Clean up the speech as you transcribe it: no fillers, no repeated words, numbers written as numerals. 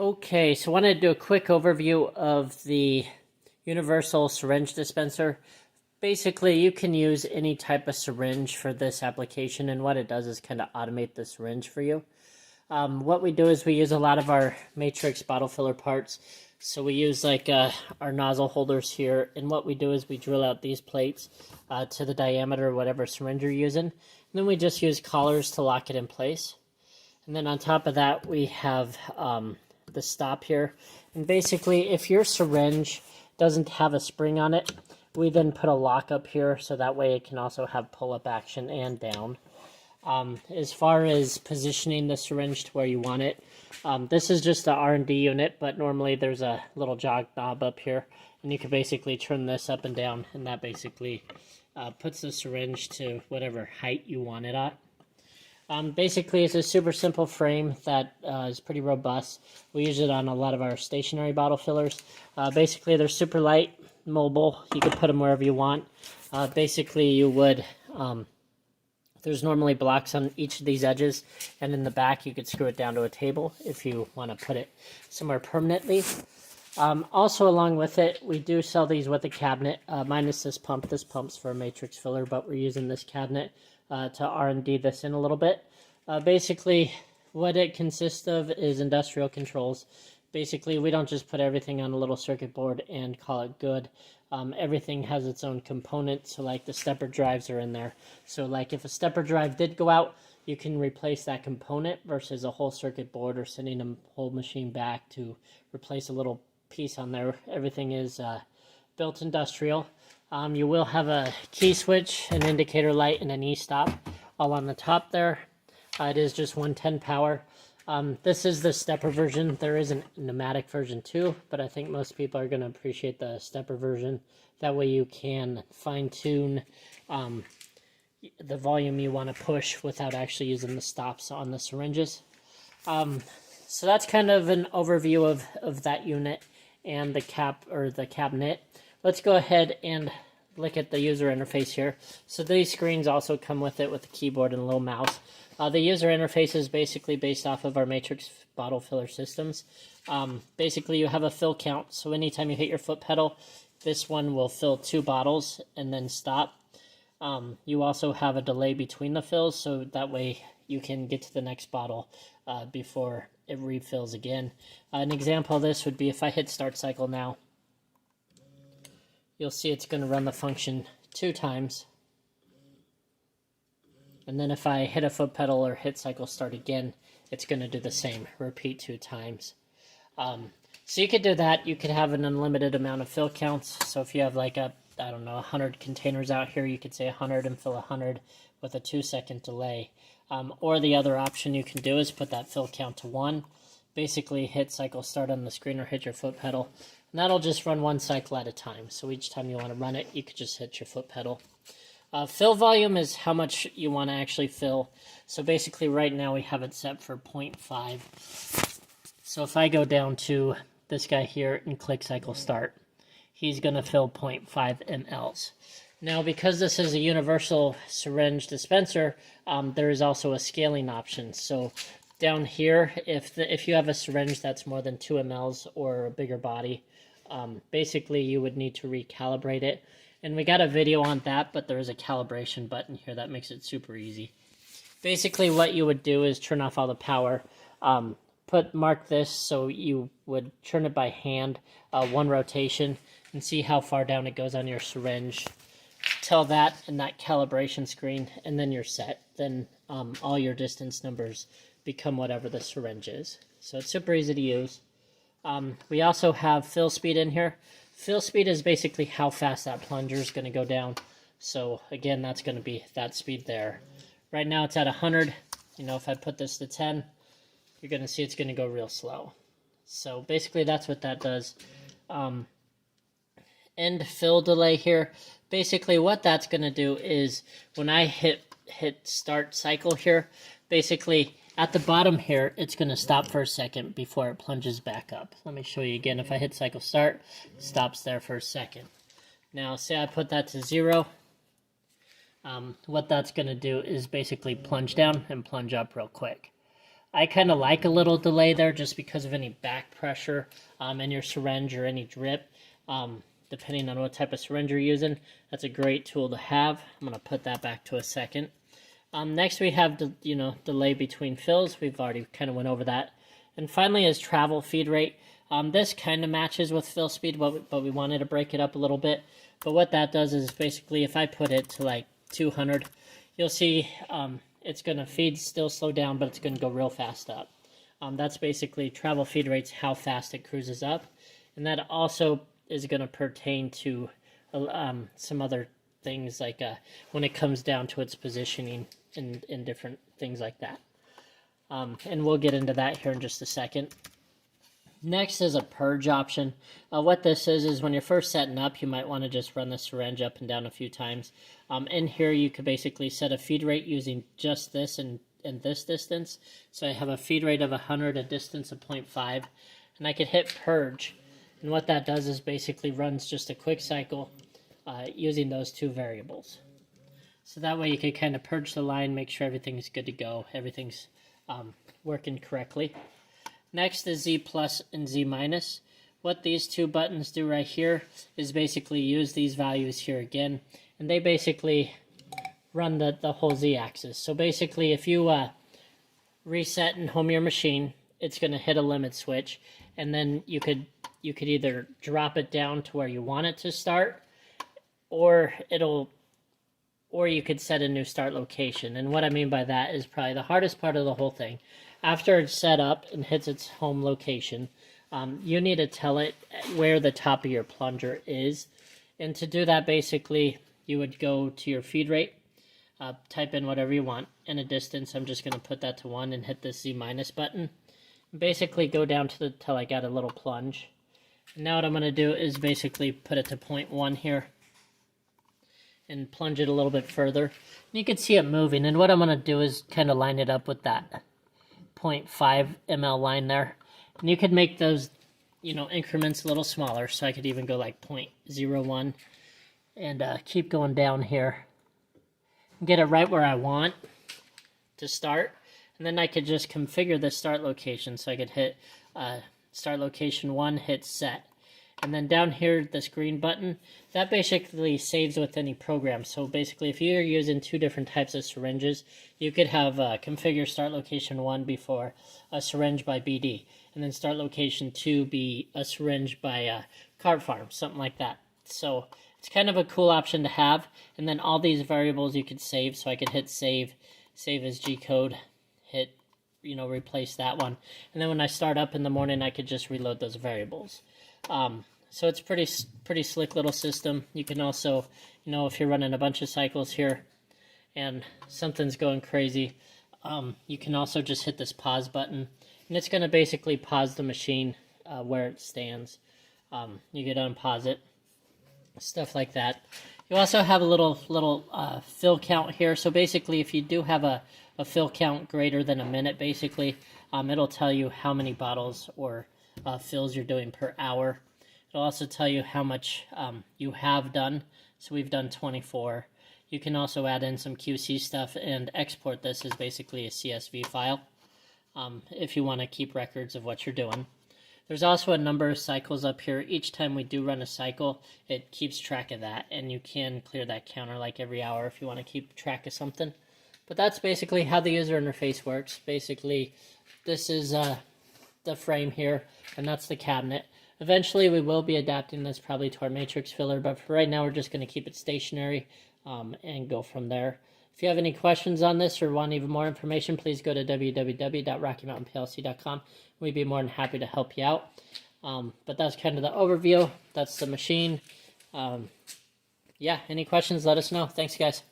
Okay, so I wanted to do a quick overview of the universal syringe dispenser. Basically, you can use any type of syringe for this application, and what it does is kind of automate the syringe for you. What we do is we use a lot of our matrix bottle filler parts. So we use like our nozzle holders here, and what we do is we drill out these plates to the diameter of whatever syringe you're using. And then we just use collars to lock it in place. And then on top of that, we have the stop here. And basically, if your syringe doesn't have a spring on it, we then put a lock up here so that way it can also have pull-up action and down. As far as positioning the syringe to where you want it, this is just the R&D unit, but normally there's a little jog knob up here, and you can basically turn this up and down, and that basically puts the syringe to whatever height you want it at. Basically, it's a super simple frame that is pretty robust. We use it on a lot of our stationary bottle fillers. Basically, they're super light, mobile. You can put them wherever you want. Basically, you would... there's normally blocks on each of these edges, and in the back you could screw it down to a table if you want to put it somewhere permanently. Also, along with it, we do sell these with a cabinet, minus this pump. This pump's for a matrix filler, but we're using this cabinet to R&D this in a little bit. Basically, what it consists of is industrial controls. Basically, we don't just put everything on a little circuit board and call it good. Everything has its own components, so like the stepper drives are in there. So like if a stepper drive did go out, you can replace that component versus a whole circuit board or sending a whole machine back to replace a little piece on there. Everything is built industrial. You will have a key switch, an indicator light, and an e-stop all on the top there. It is just 110 power. This is the stepper version. There is a pneumatic version too, but I think most people are going to appreciate the stepper version. That way you can fine-tune the volume you want to push without actually using the stops on the syringes. So that's kind of an overview of that unit and the cabinet. Let's go ahead and look at the user interface here. So these screens also come with it with a keyboard and a little mouse. The user interface is basically based off of our matrix bottle filler systems. Basically, you have a fill count, so anytime you hit your foot pedal, this one will fill 2 bottles and then stop. You also have a delay between the fills, so that way you can get to the next bottle before it refills again. An example of this would be if I hit start cycle now, you'll see it's going to run the function 2 times. And then if I hit a foot pedal or hit cycle start again, it's going to do the same, repeat 2 times. So you could do that. You could have an unlimited amount of fill counts. So if you have like I don't know, 100 containers out here, you could say 100 and fill 100 with a 2-second delay. Or the other option you can do is put that fill count to 1. Basically hit cycle start on the screen or hit your foot pedal. And that'll just run 1 cycle at a time. So each time you want to run it, you could just hit your foot pedal. Fill volume is how much you want to actually fill. So basically right now we have it set for 0.5. So if I go down to this guy here and click cycle start, he's going to fill 0.5 mLs. Now because this is a universal syringe dispenser, there is also a scaling option. So down here, if you have a syringe that's more than 2 mLs or a bigger body, basically you would need to recalibrate it. And we got a video on that, but there is a calibration button here that makes it super easy. Basically what you would do is turn off all the power, mark this so you would turn it by hand, 1 rotation, and see how far down it goes on your syringe. Tell that in that calibration screen, and then you're set. Then all your distance numbers become whatever the syringe is. So it's super easy to use. We also have fill speed in here. Fill speed is basically how fast that plunger is going to go down. So again, that's going to be that speed there. Right now it's at 100. You know, if I put this to 10, you're going to see it's going to go real slow. So basically that's what that does. End fill delay here. Basically what that's going to do is when I hit start cycle here, basically at the bottom here, it's going to stop for a second before it plunges back up. Let me show you again. If I hit cycle start, it stops there for a second. Now, say I put that to 0. What that's going to do is basically plunge down and plunge up real quick. I kind of like a little delay there just because of any back pressure in your syringe or any drip. Depending on what type of syringe you're using, that's a great tool to have. I'm going to put that back to a second. Next we have the delay between fills. We've already kind of went over that. And finally is travel feed rate. This kind of matches with fill speed, but we wanted to break it up a little bit. But what that does is basically if I put it to like 200, you'll see it's going to feed still slow down, but it's going to go real fast up. That's basically travel feed rates, how fast it cruises up. And that also is going to pertain to some other things like when it comes down to its positioning and different things like that. And we'll get into that here in just a second. Next is a purge option. What this is when you're first setting up, you might want to just run the syringe up and down a few times. In here, you could basically set a feed rate using just this and this distance. So I have a feed rate of 100, a distance of 0.5, and I could hit purge. And what that does is basically runs just a quick cycle using those two variables. So that way you can kind of purge the line, make sure everything's good to go, everything's working correctly. Next is Z plus and Z minus. What these two buttons do right here is basically use these values here again, and they basically run the whole Z axis. So basically if you reset and home your machine, it's going to hit a limit switch, and then you could either drop it down to where you want it to start, or you could set a new start location. And what I mean by that is probably the hardest part of the whole thing. After it's set up and hits its home location, you need to tell it where the top of your plunger is. And to do that, basically, you would go to your feed rate, type in whatever you want, and a distance. I'm just going to put that to 1 and hit the Z minus button. Basically go down to till I got a little plunge. And now what I'm going to do is basically put it to 0.1 here and plunge it a little bit further. And you can see it moving, and what I'm going to do is kind of line it up with that 0.5 ml line there. And you could make those increments a little smaller, so I could even go like 0.01 and keep going down here. Get it right where I want to start. And then I could just configure the start location. So I could hit start location 1, hit set. And then down here, this green button, that basically saves with any program. So basically, if you're using two different types of syringes, you could have configure start location 1 before a syringe by BD. And then start location 2 be a syringe by Cart Farm, something like that. So it's kind of a cool option to have. And then all these variables you could save. So I could hit save as G-code, hit, replace that one. And then when I start up in the morning, I could just reload those variables. So it's pretty slick little system. You can also, if you're running a bunch of cycles here and something's going crazy, you can also just hit this pause button, and it's going to basically pause the machine where it stands. You could unpause it, stuff like that. You also have a little fill count here. So basically, if you do have a fill count greater than a minute, basically, it'll tell you how many bottles or fills you're doing per hour. It'll also tell you how much you have done. So we've done 24. You can also add in some QC stuff and export this as basically a CSV file if you want to keep records of what you're doing. There's also a number of cycles up here. Each time we do run a cycle, it keeps track of that, and you can clear that counter like every hour if you want to keep track of something. But that's basically how the user interface works. Basically, this is the frame here, and that's the cabinet. Eventually, we will be adapting this probably to our matrix filler, but for right now, we're just going to keep it stationary and go from there. If you have any questions on this or want even more information, please go to www.rockymountainplc.com. We'd be more than happy to help you out. But that's kind of the overview. That's the machine. Yeah, any questions, let us know. Thanks, guys.